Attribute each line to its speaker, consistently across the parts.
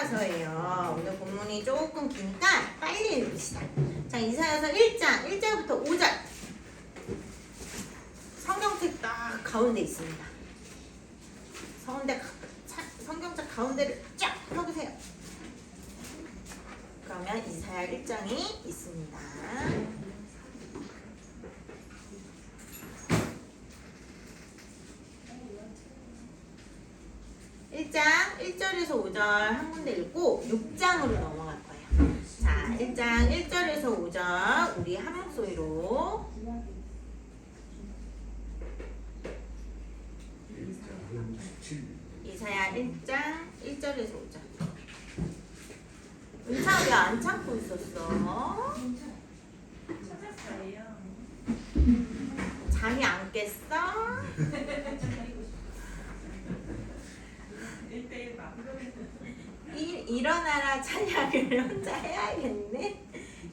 Speaker 1: 이사야서예요. 오늘 본문이 조금 기니까 빨리 읽읍시다. 자, 이사야서 1장 1절부터 5절. 성경책 딱 가운데 있습니다. 성경책 가운데를 쫙 펴보세요. 그러면 이사야 1장이 있습니다. 1장 1절에서 5절 한 군데 읽고 6장으로 넘어갈 거예요. 자, 1장 1절에서 5절 우리 한 목소리로 이사야 1장 1절에서 5절. 은차 왜 안 참고 있었어? 잠이 안 깼어? 일어나라 찬양을 혼자 해야겠네.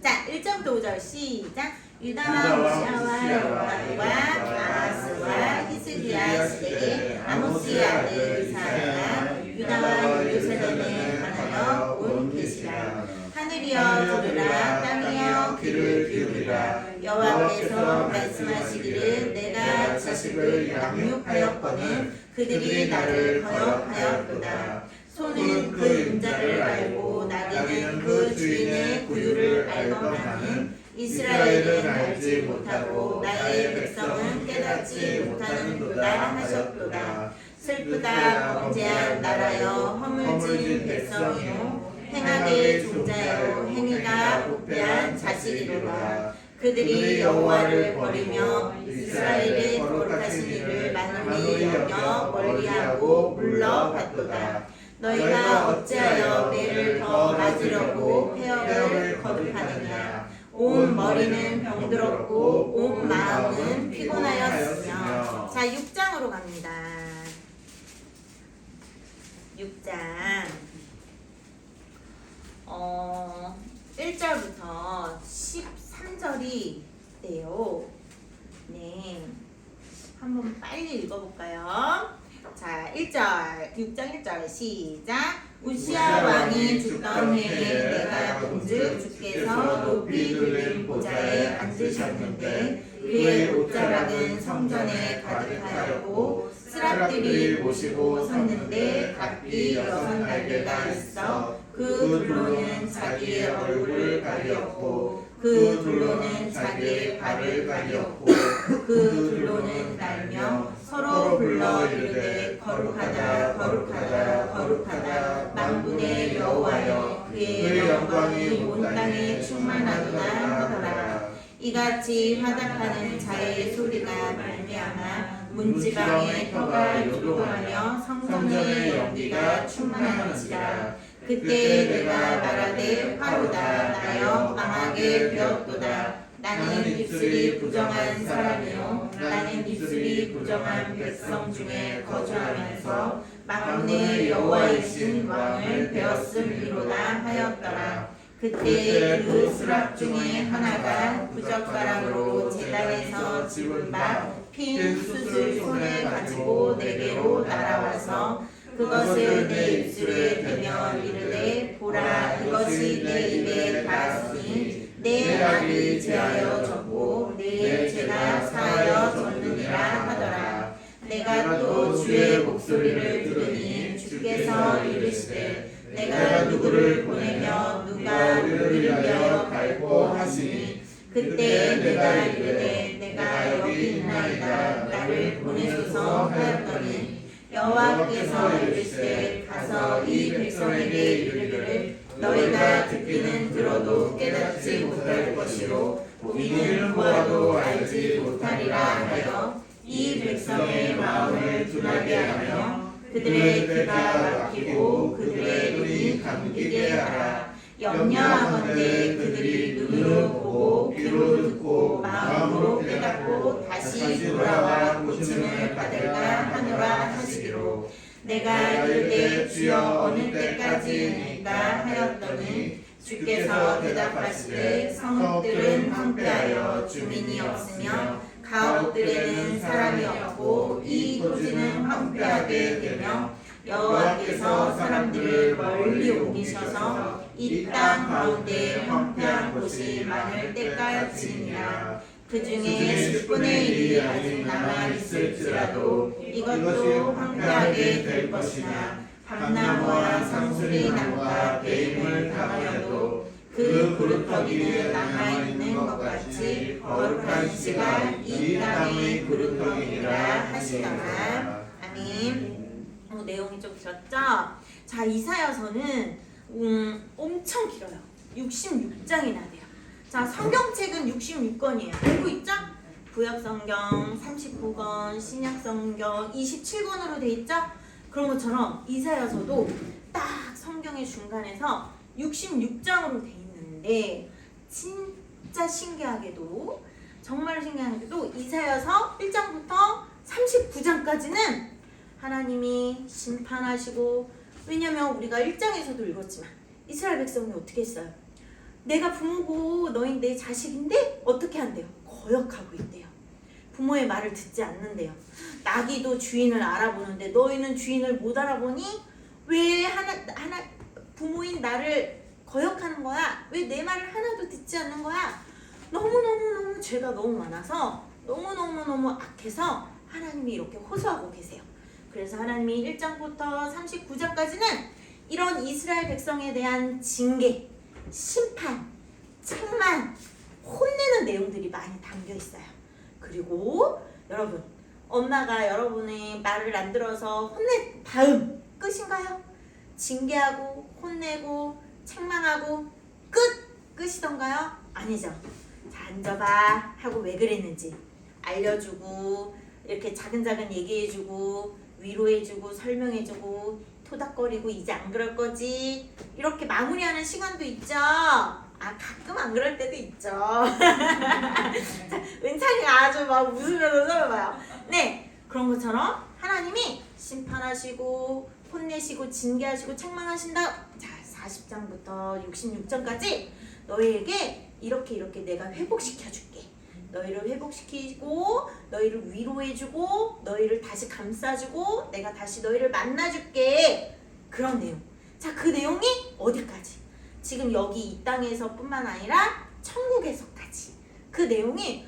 Speaker 1: 자, 1절부터 5절 시작. 유다와 우시아와 여호람과 아하스와 히스기야 시대에 아모스의 아들 이사야가 유다와 예루살렘에 관하여 온 계시라. 하늘이여 들으라, 땅이여 귀를 기울이라. 여호와께서 말씀하시기를 내가 지식을 양육하였거늘 그들이 나를 거역하였도다. 소는 그 인자를 알고 나귀는 그 주인의 구유를 알거니는 이스라엘은 알지 못하고 나의 백성은 깨닫지 못하는도다 하셨도다. 슬프다 범죄한 나라여 허물진 백성이요 행악의 종자요 행위가 부패한 자식이로다. 그들이 여호와를 버리며 이스라엘의 거룩하신 이를 만연히 여겨 멀리하고 물러갔도다. 너희가 어찌하여 매를 더 맞으려고 폐역을 거듭하느냐. 온 머리는 병들었고 온 마음은 피곤하였으며. 자, 6장으로 갑니다. 6장 1절부터 13절이 돼요. 네, 한번 빨리 읽어볼까요? 자, 1절, 6장 1절 시작. 우시아 왕이 죽던 해에 내가 본즉 주께서 높이 들린 보좌에 앉으셨는데 그의 옷자락은 성전에 가득하였고 스랍들이 모시고 섰는데 각기 6날개가 있어 그 둘로는 자기의 얼굴을 가리었고 그 둘로는 자기의 발을 가리었고 그 둘로는 날며 서로 불러 이르되 거룩하다 거룩하다 거룩하다 만군의 여호와여 그의 영광이 온 땅에 충만하도다 하더라. 이같이 화답하는 자의 소리가 말미암아 문지방의 혀가 요동하며 성전의 연기가 충만하는지라. 그때 내가 말하되 화로다 나여 망하게 되었도다. 나는 입술이 부정한 사람이요 나는 입술이 부정한 백성 중에 거주하면서 만군의 여호와이신 왕을 배웠음이로다 하였더라. 그때 그 수락 중에 하나가 부젓가락으로 제단에서 집은 바 핀 숯을 손에 가지고 내게로 날아와서 그것을 내 입술에 대며 이르되 보라 이것이 내 입에 닿았으니 내 악이 제하여 졌고 내 죄가 사하여 졌느니라 하더라. 내가 또 주의 목소리를 들으니 주께서 이르시되 내가 누구를 보내며 누가 누구를 위하여 갈고 하시니 그때 내가 이르되 내가 여기 있나이다 나를 보내소서 하였더니 여호와께서 이르시되 가서 이 백성에게 이르기를 너희가 듣기는 들어도 깨닫지 못할 것이요 보기는 보아도 알지 못하리라 하여 이 백성의 마음을 둔하게 하며 그들의 귀가 막히고 그들의 눈이 감기게 하라. 염려하건대 그들이 눈으로 보고 귀로 듣고 마음으로 깨닫고 다시 돌아와 고침을 받을까 하노라 하시기로. 내가 이르되 주여 어느 때까지일까 하였더니 주께서 대답하시되 성읍들은 황폐하여 주민이 없으며 가옥들에는 사람이 없고 이 토지는 황폐하게 되며 여호와께서 사람들을 멀리 옮기셔서 이 땅 가운데 황폐한 곳이 많을 때까지니라. 그 중에 10분의 1이 아직 남아 있을지라도 이것도 황폐하게 될 것이나 밤나무와 상수리 나무가 배임을 당하여도 그 구루터기는 남아있는 것 같이 거룩한 씨가 이 땅의 구루터기니라 하시더라. 아멘. 내용이 좀 길었죠? 자, 이사야서는 엄청 길어요. 66장이나 돼요. 자, 성경책은 66권이에요. 알고 있죠? 구약성경 39권, 신약성경 27권으로 돼 있죠? 그런 것처럼 이사야서도 딱 성경의 중간에서 66장으로 돼 있는데 진짜 신기하게도 정말 신기하게도 이사야서 1장부터 39장까지는 하나님이 심판하시고, 왜냐면 우리가 1장에서도 읽었지만 이스라엘 백성이 어떻게 했어요? 내가 부모고 너희 내 자식인데 어떻게 한대요? 거역하고 있대요. 부모의 말을 듣지 않는데요. 나귀도 주인을 알아보는데 너희는 주인을 못 알아보니 왜 하나 부모인 나를 거역하는 거야? 왜 내 말을 하나도 듣지 않는 거야? 너무너무 죄가 너무 많아서 너무너무 악해서 하나님이 이렇게 호소하고 계세요. 그래서 하나님이 1장부터 39장까지는 이런 이스라엘 백성에 대한 징계, 심판, 책망, 혼내는 내용들이 많이 담겨 있어요. 그리고 여러분, 엄마가 여러분의 말을 안 들어서 혼낸 다음 끝인가요? 징계하고 혼내고 책망하고 끝이던가요? 아니죠. 자, 앉아봐 하고 왜 그랬는지 알려주고 이렇게 차근차근 얘기해주고 위로해주고 설명해주고 토닥거리고 이제 안 그럴 거지 이렇게 마무리하는 시간도 있죠. 가끔 안 그럴 때도 있죠. 자, 은찬이가 아주 막 웃으면서 설명해봐요. 네, 그런 것처럼 하나님이 심판하시고 혼내시고 징계하시고 책망하신다. 자, 40장부터 66장까지 너희에게 이렇게 내가 회복시켜줄게. 너희를 회복시키고 너희를 위로해주고 너희를 다시 감싸주고 내가 다시 너희를 만나줄게. 그런 내용. 자, 그 내용이 어디까지? 지금 여기 이 땅에서 뿐만 아니라 천국에서까지. 그 내용이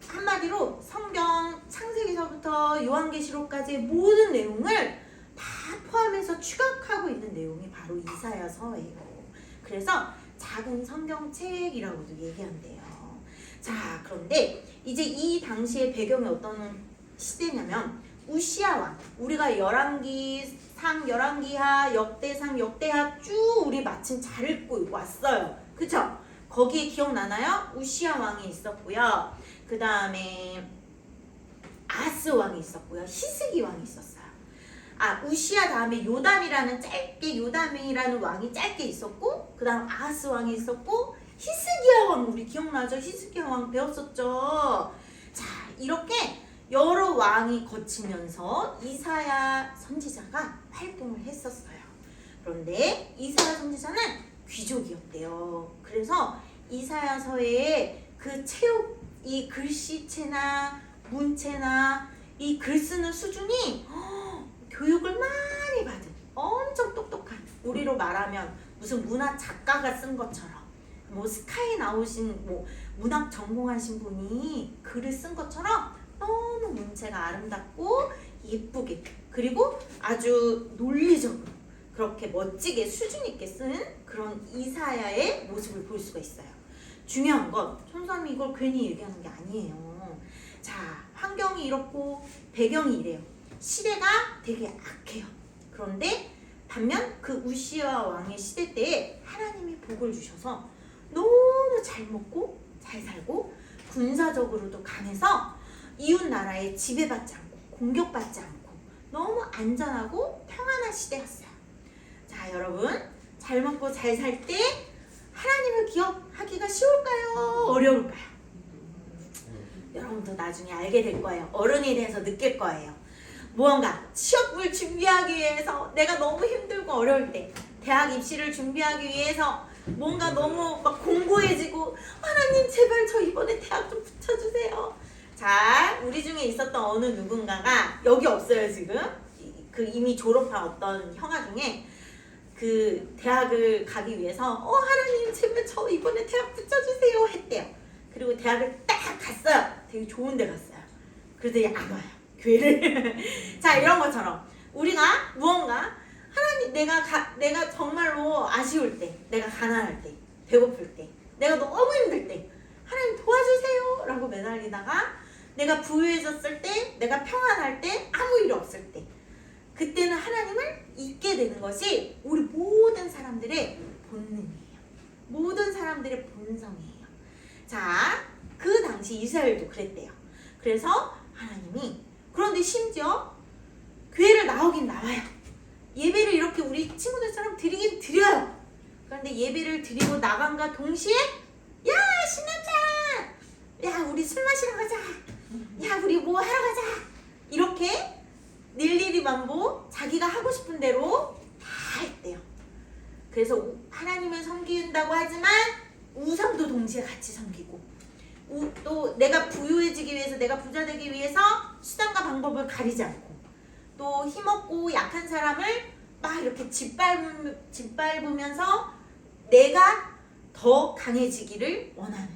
Speaker 1: 한마디로 성경 창세기서부터 요한계시록까지의 모든 내용을 다 포함해서 추격하고 있는 내용이 바로 이사야서예요. 그래서 작은 성경책이라고도 얘기한대요. 자, 그런데 이제 이 당시의 배경이 어떤 시대냐면 우시아 왕, 우리가 열왕기상, 열왕기하, 역대상, 역대하 쭉 우리 마침 잘 읽고 왔어요. 그쵸? 거기에 기억나나요? 우시아 왕이 있었고요. 그 다음에 아스 왕이 있었고요. 히스기 왕이 있었어요. 우시아 다음에 요담이라는 왕이 짧게 있었고, 그 다음 아하스 왕이 있었고, 히스기야 왕, 우리 기억나죠? 히스기야 왕 배웠었죠? 자, 이렇게 여러 왕이 거치면서 이사야 선지자가 활동을 했었어요. 그런데 이사야 선지자는 귀족이었대요. 그래서 이사야서에 이 글씨체나 문체나 이 글 쓰는 수준이 교육을 많이 받은 엄청 똑똑한, 우리로 말하면 무슨 문학 작가가 쓴 것처럼, 스카이 나오신 문학 전공하신 분이 글을 쓴 것처럼 너무 문체가 아름답고 예쁘게, 그리고 아주 논리적으로 그렇게 멋지게 수준 있게 쓴 그런 이사야의 모습을 볼 수가 있어요. 중요한 건 선생님이 이걸 괜히 얘기하는 게 아니에요. 자, 환경이 이렇고 배경이 이래요. 시대가 되게 악해요. 그런데 반면 그 우시아 왕의 시대 때에 하나님이 복을 주셔서 너무 잘 먹고 잘 살고 군사적으로도 강해서 이웃 나라에 지배받지 않고 공격받지 않고 너무 안전하고 평안한 시대였어요. 자, 여러분, 잘 먹고 잘 살 때 하나님을 기억하기가 쉬울까요? 어려울까요? 여러분도 나중에 알게 될 거예요. 어른이 돼서 느낄 거예요. 무언가 취업을 준비하기 위해서 내가 너무 힘들고 어려울 때, 대학 입시를 준비하기 위해서 뭔가 너무 막 공고해지고, 하나님 제발 저 이번에 대학 좀 붙여주세요. 자, 우리 중에 있었던 어느 누군가가, 여기 없어요 지금, 그 이미 졸업한 어떤 형아 중에 그 대학을 가기 위해서 하나님 제발 저 이번에 대학 붙여주세요 했대요. 그리고 대학을 딱 갔어요. 되게 좋은 데 갔어요. 그래도 안 와요. 교회를. 자, 이런 것처럼 우리가 무언가 하나님 내가 정말로 아쉬울 때, 내가 가난할 때, 배고플 때, 내가 너무 힘들 때 하나님 도와주세요 라고 매달리다가 내가 부유해졌을 때, 내가 평안할 때, 아무 일 없을 때 그때는 하나님을 잊게 되는 것이 우리 모든 사람들의 본능이에요. 모든 사람들의 본성이에요. 자, 그 당시 이스라엘도 그랬대요. 그래서 하나님이 그런데 심지어 교회를 나오긴 나와요. 예배를 이렇게 우리 친구들처럼 드리긴 드려요. 그런데 예배를 드리고 나간과 동시에 야 신난다, 야 우리 술 마시러 가자, 야 우리 뭐 하러 가자, 이렇게 일일이 만보 자기가 하고 싶은 대로 다 했대요. 그래서 하나님을 섬긴다고 하지만 우상도 동시에 같이 섬기고 또 내가 부유해지기 위해서, 내가 부자 되기 위해서 수단과 방법을 가리지 않고 또 힘없고 약한 사람을 막 이렇게 짓밟으면서 내가 더 강해지기를 원하는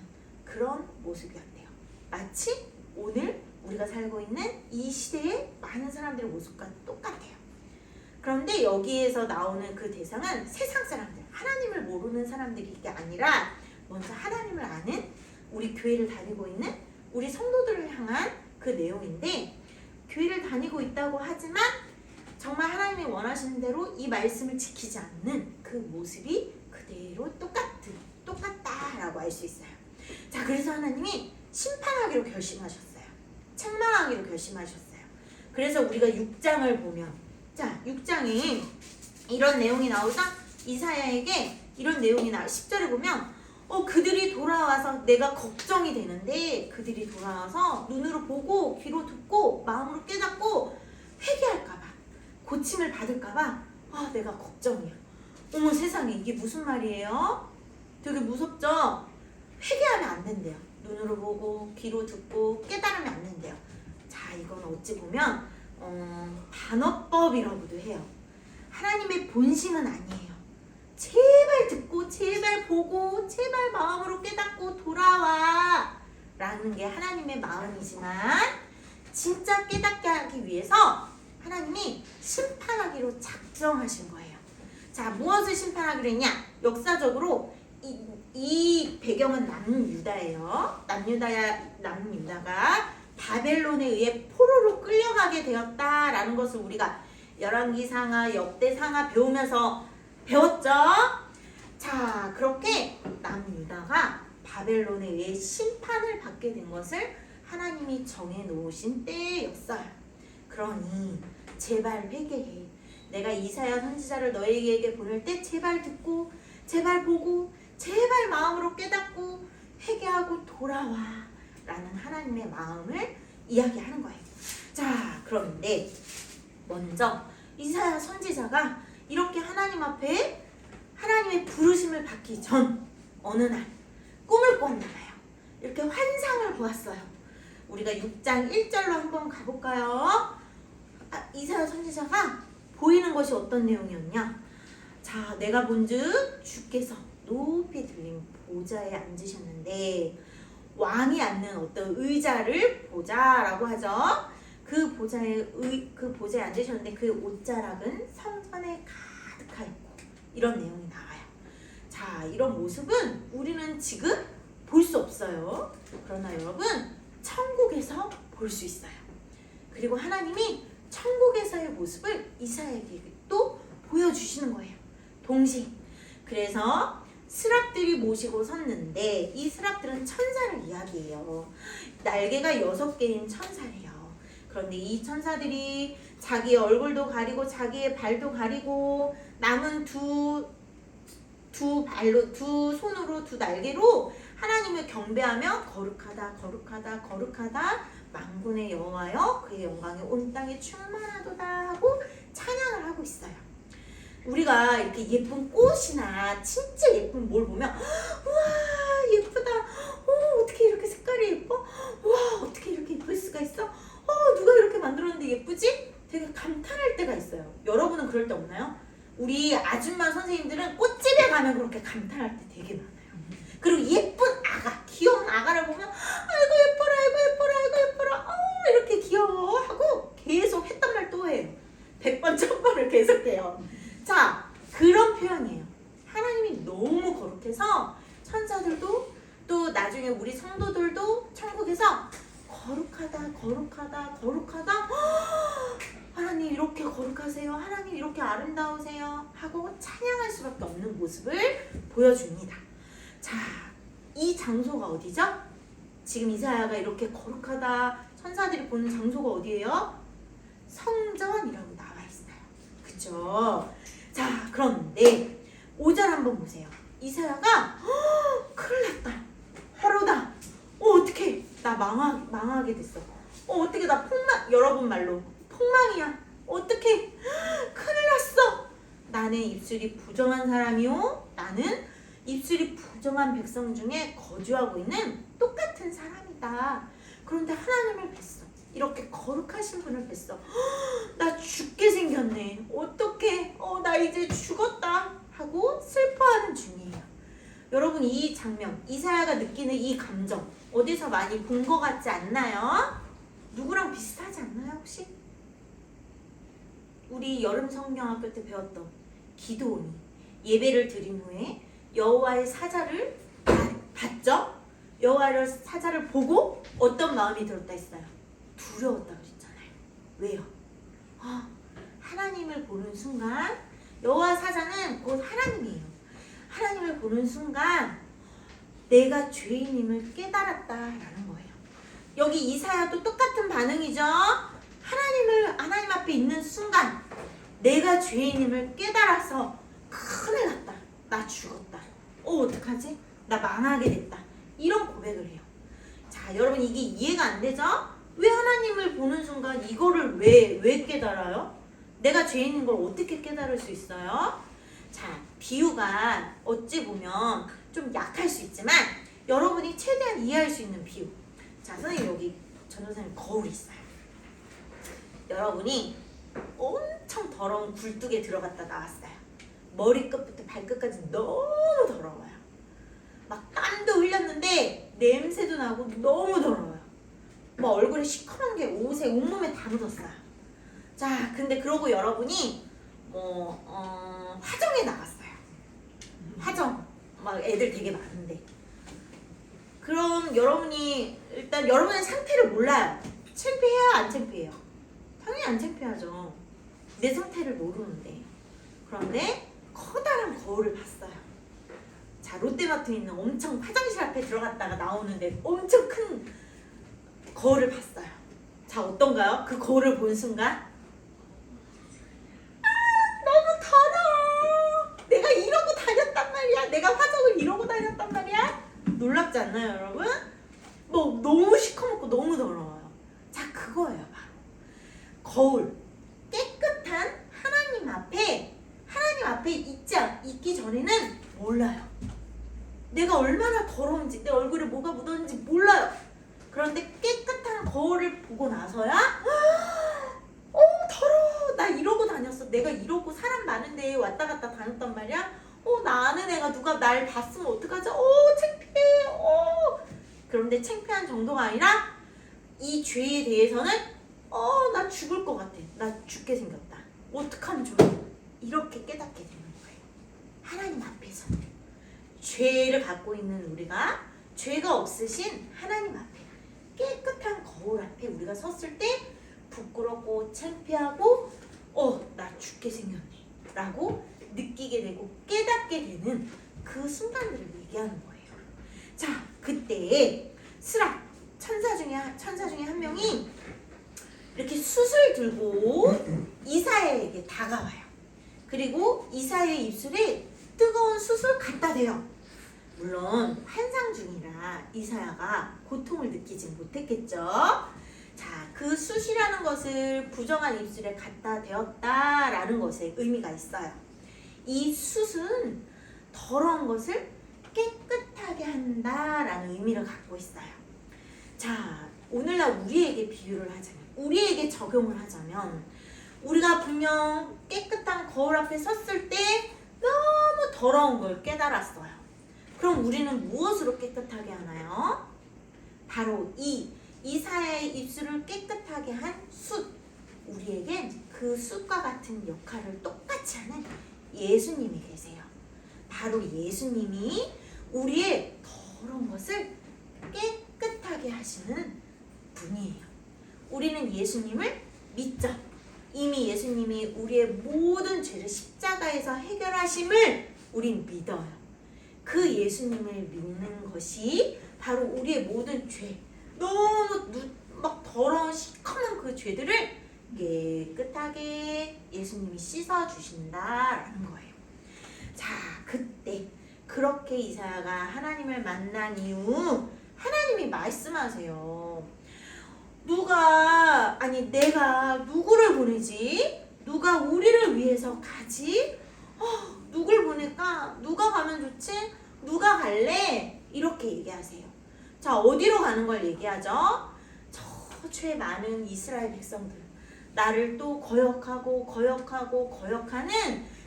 Speaker 1: 그런 모습이었대요. 마치 오늘 우리가 살고 있는 이 시대의 많은 사람들의 모습과 똑같아요. 그런데 여기에서 나오는 그 대상은 세상 사람들, 하나님을 모르는 사람들이 게 아니라 먼저 하나님을 아는 우리 교회를 다니고 있는 우리 성도들을 향한 그 내용인데, 교회를 다니고 있다고 하지만 정말 하나님이 원하시는 대로 이 말씀을 지키지 않는 그 모습이 그대로 똑같다라고 알 수 있어요. 자, 그래서 하나님이 심판하기로 결심하셨어요. 책망하기로 결심하셨어요. 그래서 우리가 6장을 보면, 자 6장에 이런 내용이 나오자 이사야에게 이런 내용이 나와. 10절에 보면 그들이 돌아와서, 내가 걱정이 되는데 그들이 돌아와서 눈으로 보고 귀로 듣고 마음으로 깨닫고 회개할까봐, 고침을 받을까봐 내가 걱정이야. 어머 세상에, 이게 무슨 말이에요? 되게 무섭죠? 회개하면 안 된대요. 눈으로 보고 귀로 듣고 깨달으면 안 된대요. 자, 이건 어찌 보면 반어법이라고도 해요. 하나님의 본심은 아니에요. 제발 듣고 제발 보고 제발 마음으로 깨닫고 돌아와 라는 게 하나님의 마음이지만, 진짜 깨닫게 하기 위해서 하나님이 심판하기로 작정하신 거예요. 자, 무엇을 심판하기로 했냐? 역사적으로 이 배경은 남유다예요. 남유다가 바벨론에 의해 포로로 끌려가게 되었다라는 것을 우리가 열왕기상하, 역대상하 배우면서 배웠죠. 자, 그렇게 남유다가 바벨론에 의해 심판을 받게 된 것을 하나님이 정해놓으신 때였어요. 그러니 제발 회개해. 내가 이사야 선지자를 너에게 보낼 때 제발 듣고 제발 보고 제발 마음으로 깨닫고 회개하고 돌아와 라는 하나님의 마음을 이야기하는 거예요. 자, 그런데 먼저 이사야 선지자가 이렇게 하나님 앞에 하나님의 부르심을 받기 전 어느 날 꿈을 꿨나 봐요. 이렇게 환상을 보았어요. 우리가 6장 1절로 한번 가볼까요? 이사야 선지자가 보이는 것이 어떤 내용이었냐? 자, 내가 본즉 주께서 높이 들린 보좌에 앉으셨는데, 왕이 앉는 어떤 의자를 보좌라고 하죠. 그 보좌에 앉으셨는데 그 옷자락은 성전에 가득하였고, 이런 내용이 나와요. 자, 이런 모습은 우리는 지금 볼 수 없어요. 그러나 여러분, 천국에서 볼 수 있어요. 그리고 하나님이 천국에서의 모습을 이사야에게 또 보여주시는 거예요. 동시에. 그래서 스랍들이 모시고 섰는데, 이 스랍들은 천사를 이야기해요. 날개가 6개인 천사래요. 그런데 이 천사들이 자기의 얼굴도 가리고 자기의 발도 가리고 남은 두 손으로 두 날개로 하나님을 경배하며 거룩하다 거룩하다 거룩하다 만군의 여호와여 그의 영광이 온 땅에 충만하도다 하고 찬양을 하고 있어요. 우리가 이렇게 예쁜 꽃이나 진짜 예쁜 뭘 보면 우와 예쁘다, 어떻게 이렇게 색깔이 예뻐, 우와 어떻게 이렇게 예쁠 수가 있어, 누가 이렇게 만들었는데 예쁘지, 되게 감탄할 때가 있어요. 여러분은 그럴 때 없나요? 우리 아줌마 선생님들은 꽃집에 가면 그렇게 감탄할 때 되게 많아요. 그리고 예쁜 아가, 귀여운 아가를 보면 아이고 예뻐라, 아이고 예뻐라, 아이고 예뻐라, 이렇게 귀여워하고 계속 했던 말 또 해요. 100번, 1000번을 계속해요. 자, 그런 표현이에요. 하나님이 너무 거룩해서 천사들도 또 나중에 우리 성도들도 천국에서 거룩하다, 거룩하다, 거룩하다. 하나님 이렇게 거룩하세요. 하나님 이렇게 아름다우세요. 하고 찬양할 수밖에 없는 모습을 보여줍니다. 자, 이 장소가 어디죠? 지금 이사야가 이렇게 거룩하다, 천사들이 보는 장소가 어디예요? 성전이라고 나와 있어요. 그쵸? 자, 그런데 5절 한번 보세요. 이사야가 큰일 났다. 화로다. 어떡해. 나 망하게 됐어. 어떡해. 나 여러분 말로 폭망이야. 어떡해. 큰일 났어. 나는 입술이 부정한 사람이요. 나는 입술이 부정한 백성 중에 거주하고 있는 똑같은 사람이다. 그런데 하나님을 뵀어. 이렇게 거룩하신 분을 뵀어. 나 죽게 생겼네. 어떡해. 나 이제 죽었다. 하고 슬퍼하는 중이에요. 여러분 이 장면, 이사야가 느끼는 이 감정 어디서 많이 본 것 같지 않나요? 누구랑 비슷하지 않나요 혹시? 우리 여름 성경학교 때 배웠던 기드온이 예배를 드린 후에 여호와의 사자를 봤죠? 여호와의 사자를 보고 어떤 마음이 들었다 했어요? 두려웠다 그랬잖아요. 왜요? 하나님을 보는 순간 여호와 사자는 곧 하나님이에요. 하나님을 보는 순간 내가 죄인임을 깨달았다라는 거예요. 여기 이사야도 똑같은 반응이죠. 하나님 앞에 있는 순간 내가 죄인임을 깨달아서 큰일 났다. 나 죽었다. 어떡하지? 나 망하게 됐다. 이런 고백을 해요. 자, 여러분 이게 이해가 안 되죠? 왜 하나님을 보는 순간 이거를 왜 깨달아요? 내가 죄인인 걸 어떻게 깨달을 수 있어요? 자, 비유가 어찌 보면 좀 약할 수 있지만 여러분이 최대한 이해할 수 있는 비유. 자, 선생님 여기 전도사님 거울이 있어요. 여러분이 엄청 더러운 굴뚝에 들어갔다 나왔어요. 머리끝부터 발끝까지 너무 더러워요. 막 땀도 흘렸는데 냄새도 나고 너무 더러워요. 뭐 얼굴에 시커먼 게 옷에 온몸에 다 묻었어요. 자, 근데 그러고 여러분이 화정에 나갔어요. 화정 막 애들 되게 많은데 그럼 여러분이 일단 여러분의 상태를 몰라요. 창피해요? 안 창피해요? 당연히 안 창피하죠. 내 상태를 모르는데. 그런데 커다란 거울을 봤어요. 자, 롯데마트에 있는 엄청 화장실 앞에 들어갔다가 나오는데 엄청 큰 거울을 봤어요. 자, 어떤가요? 그 거울을 본 순간 너무 더러워. 내가 이러고 다녔단 말이야. 내가 화장을 이러고 다녔단 말이야. 놀랍지 않나요, 여러분? 뭐 너무 시커멓고 너무 더러워요. 자, 그거예요, 바로. 거울. 깨끗한 하나님 앞에 있기 전에는 몰라요. 내가 얼마나 더러운지, 내 얼굴에 뭐가 묻었는지 몰라요. 그런데 깨끗한 거울을 보고 나서야 더러워. 나 이러고 다녔어. 내가 이러고 사람 많은데 왔다 갔다 다녔단 말이야. 나 아는 애가 누가 날 봤으면 어떡하지? 창피해. 그런데 창피한 정도가 아니라 이 죄에 대해서는 나 죽을 것 같아. 나 죽게 생겼다. 어떡하면 좋아? 이렇게 깨닫게 되는 거예요. 하나님 앞에서 죄를 갖고 있는 우리가 죄가 없으신 하나님 앞에 깨끗한 거울 앞에 우리가 섰을 때 부끄럽고 창피하고 나 죽게 생겼네 라고 느끼게 되고 깨닫게 되는 그 순간들을 얘기하는 거예요. 자, 그때 스락 천사 중에 한 명이 이렇게 숯을 들고 이사야에게 다가와요. 그리고 이사야의 입술에 뜨거운 숯을 갖다 대요. 물론 환상 중이라 이사야가 고통을 느끼지 못했겠죠. 자, 그 숯이라는 것을 부정한 입술에 갖다 대었다라는 것에 의미가 있어요. 이 숯은 더러운 것을 깨끗하게 한다라는 의미를 갖고 있어요. 자, 오늘날 우리에게 비유를 하자면, 우리에게 적용을 하자면 우리가 분명 깨끗한 거울 앞에 섰을 때 너무 더러운 걸 깨달았어요. 그럼 우리는 무엇으로 깨끗하게 하나요? 바로 이 이사야의 입술을 깨끗하게 한 숯. 우리에겐 그 숯과 같은 역할을 똑같이 하는 예수님이 계세요. 바로 예수님이 우리의 더러운 것을 깨끗하게 하시는 분이에요. 우리는 예수님을 믿죠. 이미 예수님이 우리의 모든 죄를 십자가에서 해결하심을 우린 믿어요. 그 예수님을 믿는 것이 바로 우리의 모든 죄, 너무 막 더러운 시커먼 그 죄들을 깨끗하게 예수님이 씻어주신다라는 거예요. 자, 그때 그렇게 이사야가 하나님을 만난 이후 하나님이 말씀하세요. 내가 누구를 보내지? 누가 우리를 위해서 가지? 누굴 보낼까? 누가 가면 좋지? 누가 갈래? 이렇게 얘기하세요. 자, 어디로 가는 걸 얘기하죠? 저주에 많은 이스라엘 백성들, 나를 또 거역하는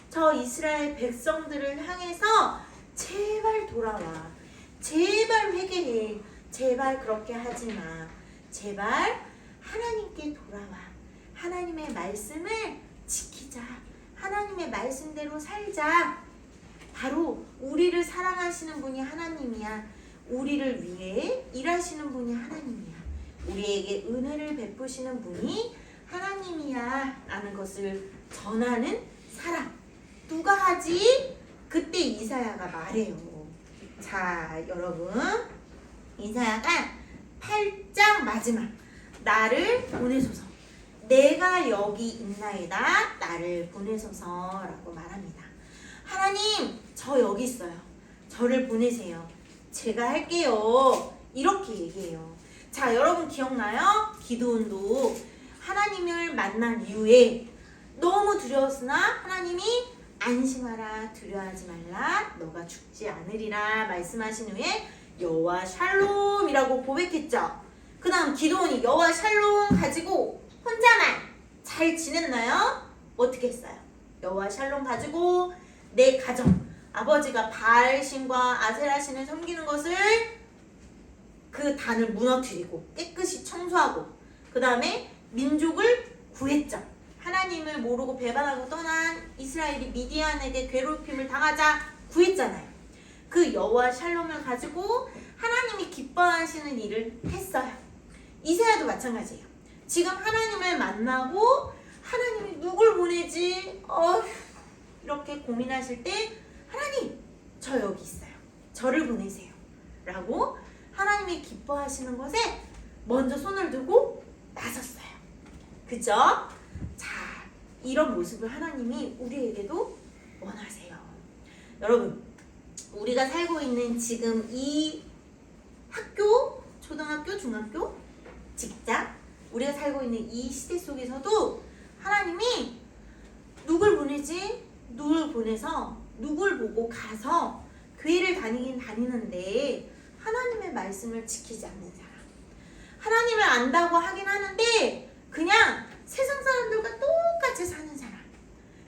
Speaker 1: 저 이스라엘 백성들을 향해서 제발 돌아와, 제발 회개해, 제발 그렇게 하지 마, 제발 하나님께 돌아와, 하나님의 말씀을 지키자, 하나님의 말씀대로 살자. 바로 우리를 사랑하시는 분이 하나님이야. 우리를 위해 일하시는 분이 하나님이야. 우리에게 은혜를 베푸시는 분이 하나님이야 라는 것을 전하는 사람. 누가 하지? 그때 이사야가 말해요. 자, 여러분, 이사야가 8장 마지막, 나를 보내소서, 내가 여기 있나이다, 나를 보내소서 라고 말합니다. 하나님, 저 여기 있어요. 저를 보내세요. 제가 할게요. 이렇게 얘기해요. 자, 여러분 기억나요? 기드온도 하나님을 만난 이후에 너무 두려웠으나 하나님이 안심하라, 두려워하지 말라, 너가 죽지 않으리라 말씀하신 후에 여호와 샬롬이라고 고백했죠. 그 다음 기드온이 여호와 샬롬 가지고 혼자만 잘 지냈나요? 어떻게 했어요? 여호와 샬롬 가지고 내 가정, 아버지가 바알신과 아세라신을 섬기는 것을, 그 단을 무너뜨리고 깨끗이 청소하고 그 다음에 민족을 구했죠. 하나님을 모르고 배반하고 떠난 이스라엘이 미디안에게 괴롭힘을 당하자 구했잖아요. 그 여호와 샬롬을 가지고 하나님이 기뻐하시는 일을 했어요. 이사야도 마찬가지예요. 지금 하나님을 만나고 하나님이 누굴 보내지? 이렇게 고민하실 때 하나님, 저 여기 있어요. 저를 보내세요. 라고 하나님이 기뻐하시는 것에 먼저 손을 들고 나섰어요. 그죠? 자, 이런 모습을 하나님이 우리에게도 원하세요. 여러분, 우리가 살고 있는 지금 이 학교, 초등학교, 중학교, 직장, 우리가 살고 있는 이 시대 속에서도 하나님이 누굴 보내지? 누굴 보내서 누굴 보고 가서 교회를 다니긴 다니는데 하나님의 말씀을 지키지 않는 사람, 하나님을 안다고 하긴 하는데 그냥 세상 사람들과 똑같이 사는 사람,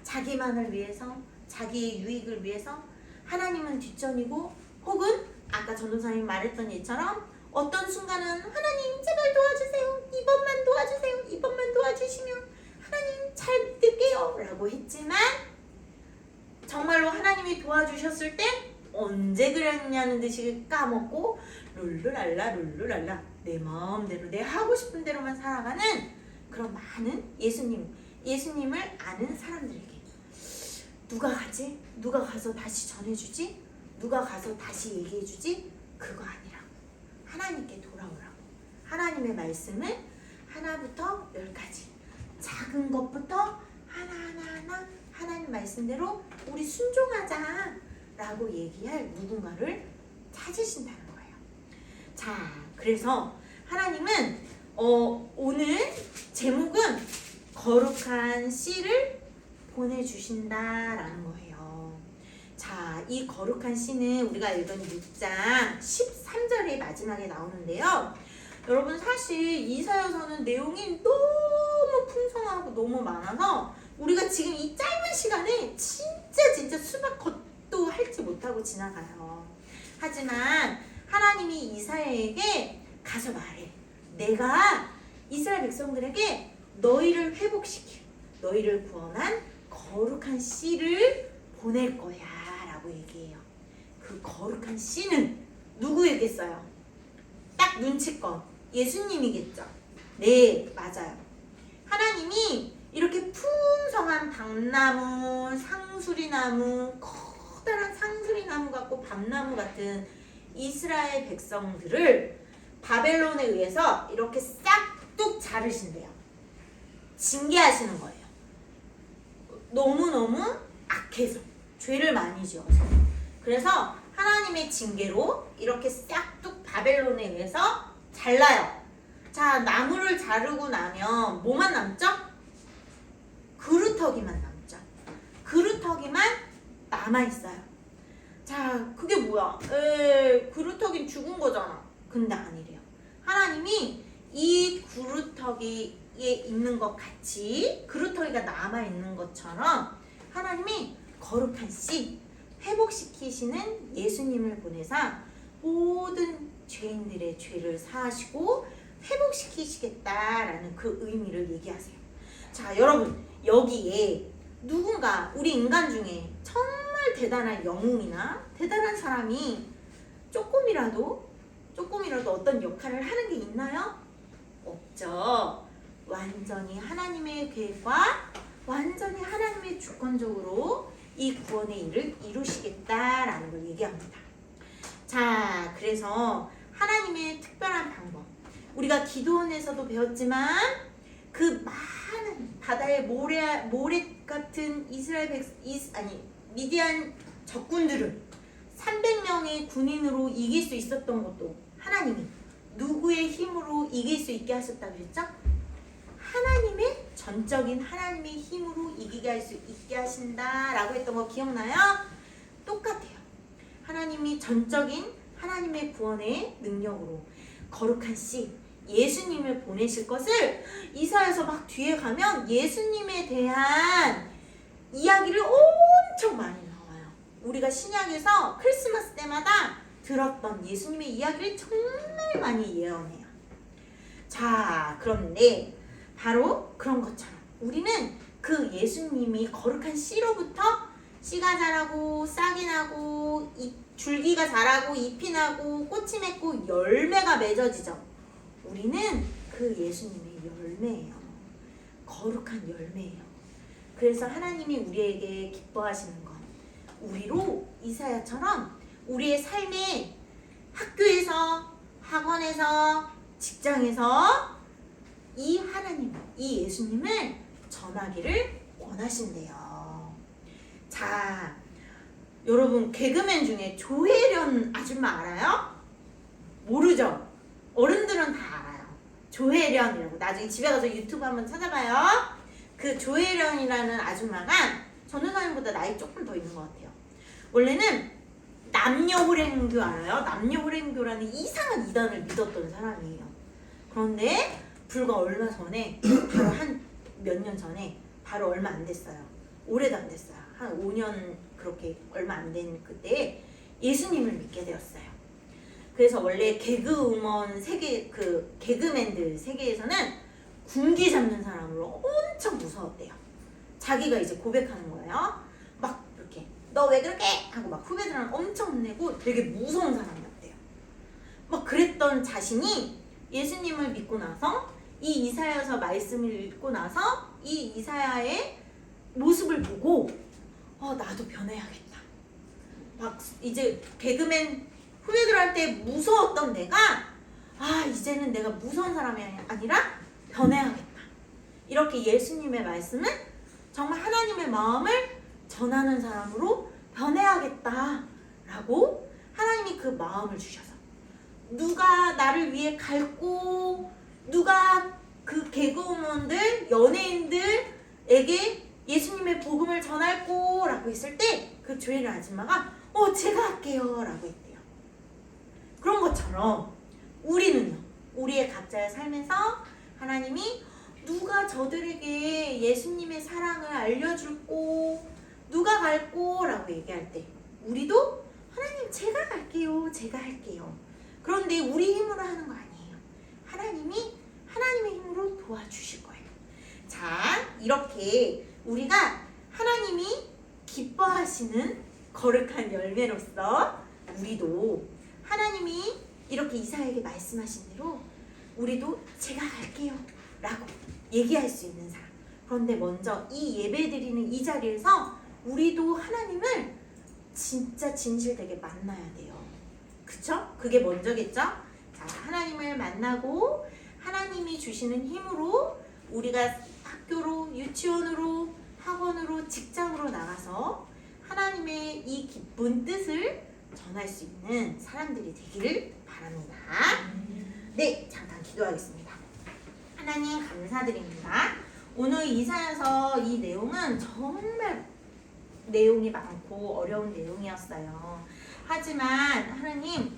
Speaker 1: 자기만을 위해서, 자기의 유익을 위해서 하나님은 뒷전이고, 혹은 아까 전도사님이 말했던 예처럼 어떤 순간은 하나님 제발 도와주세요, 이번만 도와주세요, 이번만 도와주시면 하나님 잘 믿을게요 라고 했지만 정말로 하나님이 도와주셨을 때 언제 그랬냐는 듯이 까먹고 룰루랄라 내 마음대로 내 하고 싶은 대로만 살아가는 그런 많은 예수님을 아는 사람들에게 누가 가지? 누가 가서 다시 전해주지? 누가 가서 다시 얘기해주지? 그거 아니라고, 하나님께 돌아오라고, 하나님의 말씀을 하나부터 10가지, 작은 것부터 하나하나 하나님 말씀대로 우리 순종하자 라고 얘기할 누군가를 찾으신다는 거예요. 자, 그래서 하나님은 오늘 제목은 거룩한 씨를 보내주신다라는 거예요. 자, 이 거룩한 씨는 우리가 읽은 6장 13절의 마지막에 나오는데요. 여러분, 사실 이사야서는 내용이 너무 너무 풍성하고 너무 많아서 우리가 지금 이 짧은 시간에 진짜 수박 겉도 할지 못하고 지나가요. 하지만 하나님이 이사야에게 가서 말해. 내가 이스라엘 백성들에게 너희를 회복시킬, 너희를 구원한 거룩한 씨를 보낼 거야 라고 얘기해요. 그 거룩한 씨는 누구에겠어요? 딱 눈치껏 예수님이겠죠. 네, 맞아요. 하나님이 이렇게 풍성한 박나무, 상수리나무, 커다란 상수리나무 같고 밤나무 같은 이스라엘 백성들을 바벨론에 의해서 이렇게 싹둑 자르신대요. 징계하시는 거예요. 너무너무 악해서, 죄를 많이 지어서. 그래서 하나님의 징계로 이렇게 싹둑 바벨론에 의해서 잘라요. 자, 나무를 자르고 나면 뭐만 남죠? 그루터기만 남죠. 그루터기만 남아있어요. 자, 그게 뭐야? 그루터기는 죽은 거잖아. 근데 아니래요. 하나님이 이 그루터기에 있는 것 같이, 그루터기가 남아있는 것처럼 하나님이 거룩한 씨, 회복시키시는 예수님을 보내서 모든 죄인들의 죄를 사하시고 회복시키시겠다라는 그 의미를 얘기하세요. 자, 여러분, 여기에 누군가 우리 인간 중에 정말 대단한 영웅이나 대단한 사람이 조금이라도 어떤 역할을 하는 게 있나요? 없죠. 완전히 하나님의 계획과 완전히 하나님의 주권적으로 이 구원의 일을 이루시겠다라는 걸 얘기합니다. 자, 그래서 하나님의 특별한 방법, 우리가 기도원에서도 배웠지만 그 많은 바다의 모래 같은 미디안 적군들을 300명의 군인으로 이길 수 있었던 것도 하나님이 누구의 힘으로 이길 수 있게 하셨다고 그랬죠? 하나님의 전적인 하나님의 힘으로 이기게 할 수 있게 하신다라고 했던 거 기억나요? 똑같아요. 하나님이 전적인 하나님의 구원의 능력으로 거룩한 씨 예수님을 보내실 것을 이사야서 막 뒤에 가면 예수님에 대한 이야기를 엄청 많이 나와요. 우리가 신약에서 크리스마스 때마다 들었던 예수님의 이야기를 정말 많이 예언해요. 자, 그런데 바로 그런 것처럼 우리는 그 예수님이 거룩한 씨로부터 씨가 자라고 싹이 나고 줄기가 자라고 잎이 나고 꽃이 맺고 열매가 맺어지죠. 우리는 그 예수님의 열매예요. 거룩한 열매예요. 그래서 하나님이 우리에게 기뻐하시는 것, 우리로 이사야처럼 우리의 삶에 학교에서, 학원에서, 직장에서 이 하나님, 이 예수님을 전하기를 원하신대요. 자, 여러분 개그맨 중에 조혜련 아줌마 알아요? 모르죠? 어른들은 다 알아요. 조혜련이라고. 나중에 집에 가서 유튜브 한번 찾아봐요. 그 조혜련이라는 아줌마가 전도사님보다 나이 조금 더 있는 것 같아요. 원래는 남녀호랭교 알아요? 남녀호랭교라는 이상한 이단을 믿었던 사람이에요. 그런데 불과 얼마 전에, 바로 한 몇 년 전에, 바로 얼마 안 됐어요. 오래도 안 됐어요. 한 5년 그렇게 얼마 안 된 그때 예수님을 믿게 되었어요. 그래서 원래 개그우먼 세계, 그 개그맨들 세계에서는 군기 잡는 사람으로 엄청 무서웠대요. 자기가 이제 고백하는 거예요. 막 이렇게 너 왜 그렇게 하고 막 후배들은 엄청 혼내고 되게 무서운 사람이었대요. 막 그랬던 자신이 예수님을 믿고 나서 이 이사야서 말씀을 읽고 나서 이 이사야의 모습을 보고 나도 변해야겠다. 막 이제 개그맨 후배들한테 무서웠던 내가 이제는 내가 무서운 사람이 아니라 변해야겠다. 이렇게 예수님의 말씀은 정말 하나님의 마음을 전하는 사람으로 변해야겠다라고 하나님이 그 마음을 주셔서 누가 나를 위해 갈고 누가 그 개그우먼들, 연예인들에게 예수님의 복음을 전할고 라고 했을 때 그 조혜련 아줌마가 제가 할게요 라고 했대요. 그런 것처럼 우리는요, 우리의 각자의 삶에서 하나님이 누가 저들에게 예수님의 사랑을 알려줄꼬? 누가 갈꼬? 라고 얘기할 때 우리도 하나님 제가 갈게요. 제가 할게요. 그런데 우리 힘으로 하는 거 아니에요. 하나님이 하나님의 힘으로 도와주실 거예요. 자, 이렇게 우리가 하나님이 기뻐하시는 거룩한 열매로서 우리도 하나님이 이렇게 이사야에게 말씀하신 대로 우리도 제가 갈게요 라고 얘기할 수 있는 사람. 그런데 먼저 이 예배드리는 이 자리에서 우리도 하나님을 진짜 진실되게 만나야 돼요. 그쵸? 그게 먼저겠죠? 자, 하나님을 만나고 하나님이 주시는 힘으로 우리가 학교로, 유치원으로, 학원으로, 직장으로 나가서 하나님의 이 기쁜 뜻을 전할 수 있는 사람들이 되기를 바랍니다. 네, 잠깐 기도하겠습니다. 하나님 감사드립니다. 오늘 이사야서 이 내용은 정말 내용이 많고 어려운 내용이었어요. 하지만 하나님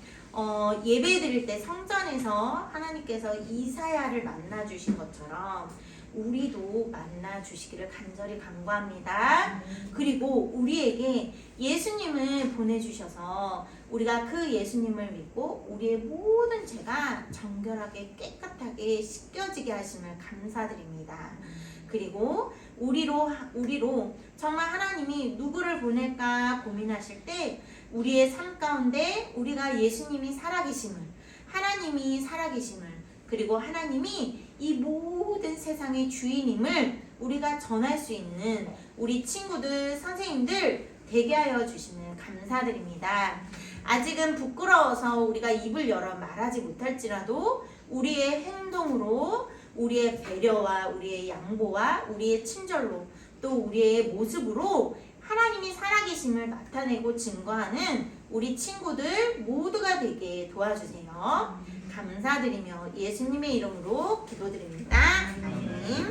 Speaker 1: 예배 드릴 때 성전에서 하나님께서 이사야를 만나 주신 것처럼 우리도 만나 주시기를 간절히 간구합니다. 그리고 우리에게 예수님을 보내주셔서 우리가 그 예수님을 믿고 우리의 모든 죄가 정결하게 깨끗하게 씻겨지게 하심을 감사드립니다. 그리고 우리로 정말 하나님이 누구를 보낼까 고민하실 때 우리의 삶 가운데 우리가 예수님이 살아계심을, 하나님이 살아계심을, 그리고 하나님이 이 모든 세상의 주인임을 우리가 전할 수 있는 우리 친구들, 선생님들 되게 하여 주시는 감사드립니다. 아직은 부끄러워서 우리가 입을 열어 말하지 못할지라도 우리의 행동으로, 우리의 배려와 우리의 양보와 우리의 친절로 또 우리의 모습으로 하나님이 살아계심을 나타내고 증거하는 우리 친구들 모두가 되게 도와주세요. 감사드리며 예수님의 이름으로 기도드립니다. 아멘.